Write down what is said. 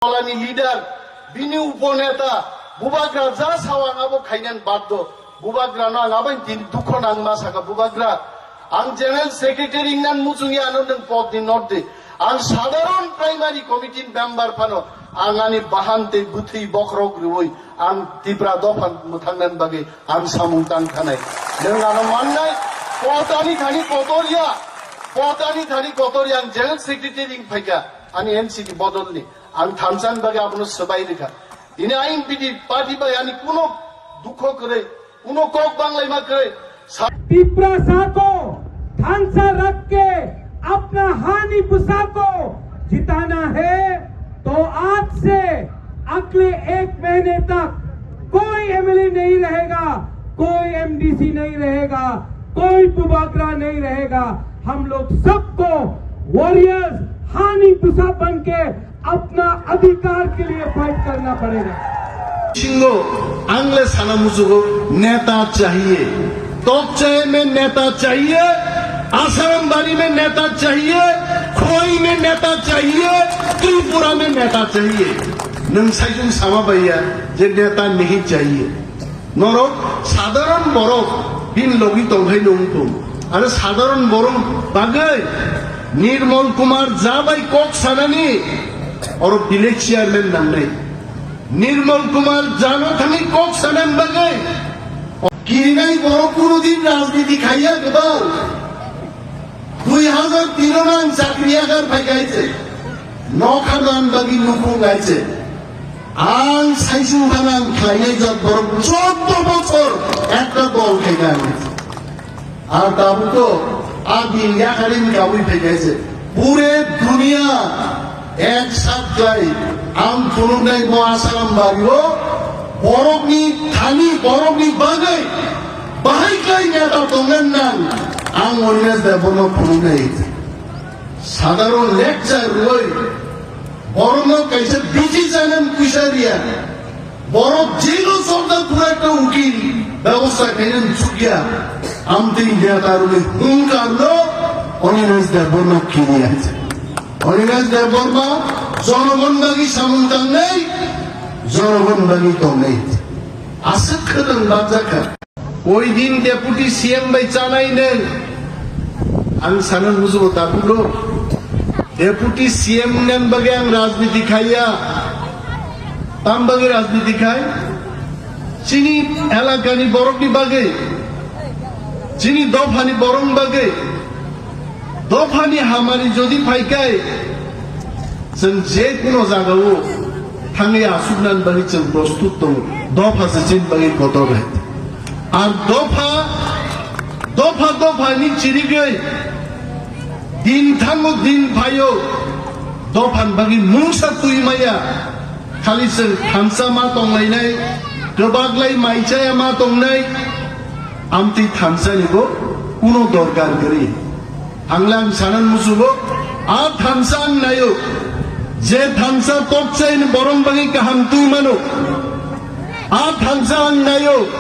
Malani leader, bini uponeta, bubagra ja sawang abo kainan baddo, bubagra na ngabain tin dukho nang masaka bubagra, ang general secretary nan mucungi anondeng pod di norde, ang sadaron primary committee member pano, ang ani bahante buthi bokrok ruoi, ang tipra dofan mutangnan bagi, ang samungtang kanai. Dengan ano manai, potani thani kotoria, ang general secretary ing paika, ani NCT bodol ni. ang 탐산 바게 아무는 서바이니까 이네 아인 비디 party bye यानी कुनो दुखो करे कुनो Coke Bangla में करे तिप्रा साको थांसा रख के अपना हानि पुसा को जिताना है तो आज से अगले 1 महीने तक कोई एमएलए नहीं रहेगा, कोई एमडीसी नहीं रहेगा, कोई पुबागरा नहीं रहेगा। हम लोग सबको वॉरियर्स हानि पुसा बन के अपना अधिकार के लिए फाइट करना पड़ेगा। सिंगो आंग्ले साना मुझको नेता चाहिए, तोपचे में नेता चाहिए, आसारामबाड़ी में नेता चाहिए, खोई में नेता चाहिए, त्रिपुरा में नेता चाहिए। नंसाइजुं सामा भैया जे नेता नहीं चाहिए। नरो साधारण बरो बिन लोगी तो भाई लोगों अरे साधारण बरो बागे निर्मल कुमार जाबाई कोक सानानी और विलेज चेयरमैन नाम नहीं निर्मल कुमार जानो थमी कोक सनन बगे किरिनाई बरो कुनो दिन राजनीति खाइया गबाव 2013 मान चाकरियागार फाइगाइছে नखादान बगी लुकु गाइছে आं साइसु भानां खाइनाय जब बरो 14 বছর একটা দল খাইগান আর দাবু তো আদি ইয়াকারিন গাউই ফাইগাইছে পুরে দুনিয়া एक साथ जाए आम फुलुंगाई मो आसाराम बारियो बरफनी थानी बरफनी बागै बाहायखाय नेता दंगेन नां आं अनिमेष देबनो फुलुंगाई साधारण लेक्चार रय बरनो कैसे बिजी जानेन कुशारिया बरफ जेलो चलदा पुरा একটা উকিল ব্যবস্থা করেন চুকিয়া আমতে নেতারুলে হুঙ্কারলো অনিমেষ দেবনো কিনিয়াছে অনিমেষ দেববর্মা জনগণবাগী সামন্তান নেই জনগণবাগী তো নেই আছে খদন বাজাকা ওই দিন ডেপুটি সিএম বাই চালাই নেন আং সানন বুঝবো তাপুলো ডেপুটি সিএম নেন বাগে আং রাজনীতি খাইয়া তাম বাগে রাজনীতি খাই চিনি এলাকানি বরফনি বাগে চিনি দফানি বরং বাগে দফানি হামারি যদি ফাইকায় जों जे कुनो जागावो थांगे आसुनान बागै जों प्रस्तुत दं दफा जेन बागै गदर है आर दफा नि चिरिगै दिन थांगो दिन फायो दफान बागै मुंसा तुइमाया खालि जों थामसा मा दंलायनाय गोबाग्लाय माइचाया मा दंनाय आमति थामसानिबो कुनो दरकार गरि आंलां सानान मुसुबो आ थामसा नायो जे थांसा तोपचाइन बरम बागै गाहाम तुइ मानो आ थांसा आं नायो